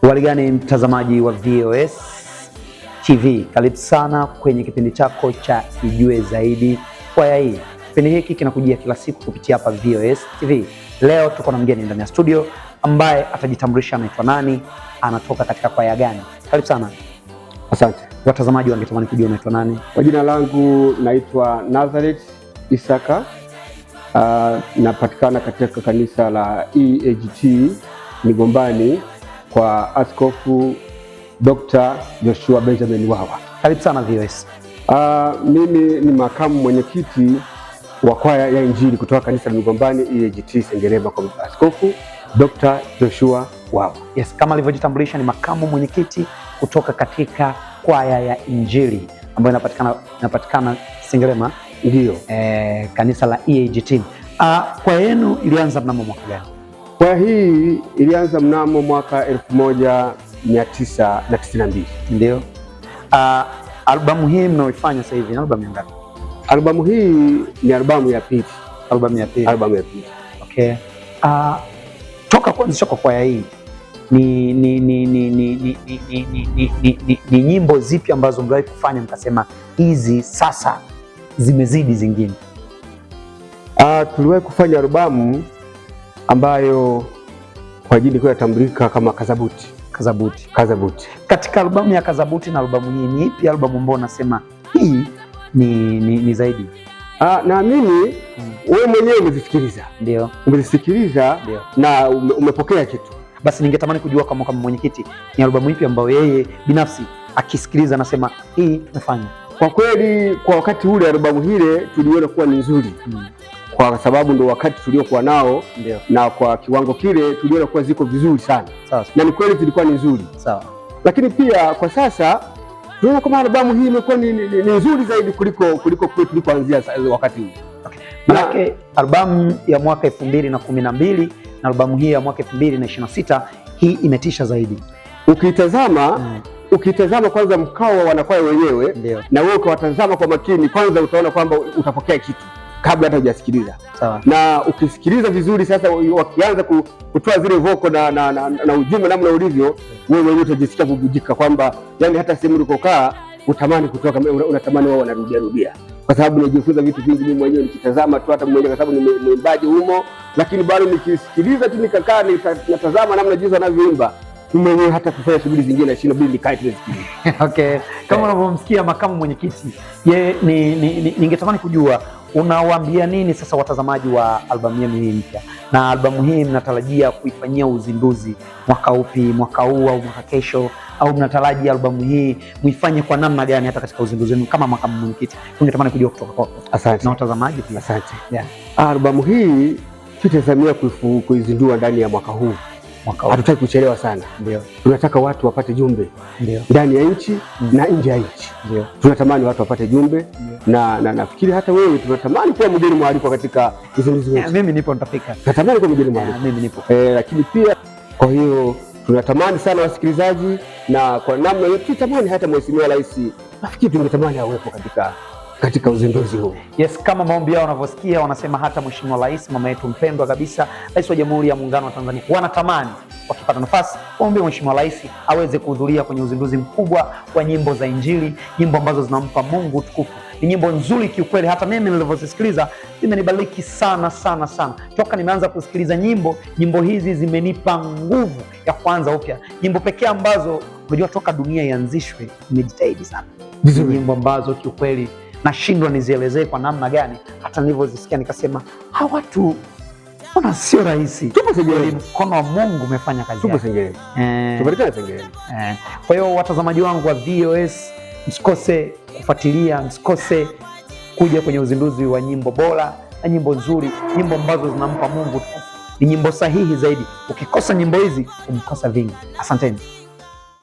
Hali gani mtazamaji wa VOS TV, karibu sana kwenye kipindi chako cha Ijue Zaidi Kwaya Hii. Kipindi hiki kinakujia kila siku kupitia hapa VOS TV. Leo tuko na mgeni ndani ya studio ambaye atajitambulisha anaitwa nani, anatoka katika kwaya gani. Karibu sana. Asante. Watazamaji wangetamani kujua unaitwa nani? Kwa jina langu naitwa Nazareth Isaka. Napatikana katika kanisa la EAGT Migombani kwa Askofu Dr. Joshua Benjamin Wawa. Karibu sana VOS. Mimi ni makamu mwenyekiti wa kwaya ya Injili kutoka kanisa la Migombani EAGT Sengerema kwa Askofu Dr. Joshua Wawa. Yes, kama alivyojitambulisha ni makamu mwenyekiti kutoka katika kwaya ya Injili ambayo inapatikana Sengerema, Ndio. Kanisa la EAGT. Kwaya yenu ilianza mnamo mwaka gani? Kwaya hii ilianza mnamo mwaka 1992. Ndio. Albamu hii mnaoifanya sasa hivi ni albamu ya ngapi? Albamu hii ni albamu ya pili. Albamu ya pili. Albamu ya pili. Okay. Toka kuanzishwa kwa kwaya hii ni nyimbo zipi ambazo mliwahi kufanya mkasema hizi sasa zimezidi zingine? Tuliwahi kufanya albamu ambayo kwa jina ilikuwa inatambulika kama Kazabuti. Kazabuti. Katika albamu ya Kazabuti na albamu hii ni ipi albamu ambayo unasema hii ni zaidi? Naamini wewe mwenyewe umezisikiliza. Ndio. Umezisikiliza na umepokea kitu. Basi ningetamani kujua kama mwenyekiti ni albamu ipi ambayo yeye binafsi akisikiliza anasema hii tumefanya. Kwa kweli kwa wakati ule albamu hile tuliona kuwa ni nzuri. Kwa sababu ndo wakati tuliokuwa nao. Ndio. Na kwa kiwango kile tuliona kuwa ziko vizuri sana. Sawa. Na ni kweli zilikuwa ni nzuri. Sawa. Lakini pia kwa sasa tunaona kama albamu hii imekuwa ni nzuri zaidi kuliko tulikoanzia wakati huu. Okay. Maana albamu ya mwaka 2012 na albamu hii ya mwaka 2026 hii imetisha zaidi. Ukitazama kwanza mkao wa wanakwaya wenyewe. Ndio. Na wewe ukawatazama kwa makini kwanza utaona kwamba utapokea kitu kabla hata hujasikiliza. Sawa. Na ukisikiliza vizuri sasa wakianza kutoa zile voko na ujumbe namna ulivyo, wewe mwenyewe utajisikia kuvujika kwamba yani hata sehemu ulikokaa utamani kutoka, unatamani wao wanarudia. Kwa sababu najifunza vitu vingi mimi mwenyewe nikitazama tu hata mwenyewe, kwa sababu ni mwimbaji humo, lakini bado nikisikiliza tu nikakaa natazama namna jinsi wanavyoimba, mimi mwenyewe hata kufanya shughuli zingine inabidi nikae tu nisikilize. Okay. Kama unavyomsikia makamu mwenyekiti, yeye ningetamani kujua unawaambia nini sasa watazamaji wa albamu yenu hii mpya? Na albamu hii mnatarajia kuifanyia uzinduzi mwaka upi, mwaka huu au mwaka kesho, au mnatarajia albamu hii muifanye kwa namna gani hata katika uzinduzi wenu kama makamu mwenyekiti? Ningetamani kujua kutoka kwako. Asante. Na watazamaji pia. Asante. Yeah. Albamu hii tutazamia kuizindua ndani ya mwaka huu. Hatutaki kuchelewa sana. Ndio. Tunataka watu wapate jumbe. Ndio. Ndani ya nchi na nje ya nchi. Ndio. Tunatamani watu wapate jumbe. Na nafikiri hata wewe tunatamani kuwa mgeni mwaliko katika uzinduzi wetu. Mimi nipo, nitafika. Tunatamani kuwa mgeni mwaliko. Mimi nipo. Lakini pia kwa hiyo tunatamani sana wasikilizaji, na kwa namna hiyo tunatamani hata Mheshimiwa Rais, nafikiri tungetamani awepo katika uzinduzi huu. Yes, kama maombi yao wanavyosikia wanasema hata Mheshimiwa Rais, mama yetu mpendwa kabisa, Rais wa Jamhuri ya Muungano wa Tanzania, wanatamani wakipata nafasi waombe Mheshimiwa Rais aweze kuhudhuria kwenye uzinduzi mkubwa wa nyimbo za Injili, nyimbo ambazo zinampa Mungu utukufu. Ni nyimbo nzuri kiukweli, hata mimi nilivyozisikiliza zimenibariki sana sana sana. Toka nimeanza kusikiliza nyimbo hizi zimenipa nguvu ya kuanza upya. Nyimbo pekee ambazo unajua toka dunia ianzishwe nimejitahidi sana. Nyimbo ambazo kiukweli nashindwa nizielezee kwa namna gani, hata nilivyozisikia nikasema hawa watu mbona sio rahisi. Tupo Sengerema. Mkono wa Mungu umefanya kazi. Tupo Sengerema. Tubarikane Sengerema. Kwa hiyo watazamaji wangu wa VOS, msikose kufuatilia, msikose kuja kwenye uzinduzi wa nyimbo bora na nyimbo nzuri, nyimbo ambazo zinampa Mungu. Ni nyimbo sahihi zaidi. Ukikosa nyimbo hizi umkosa vingi. Asanteni.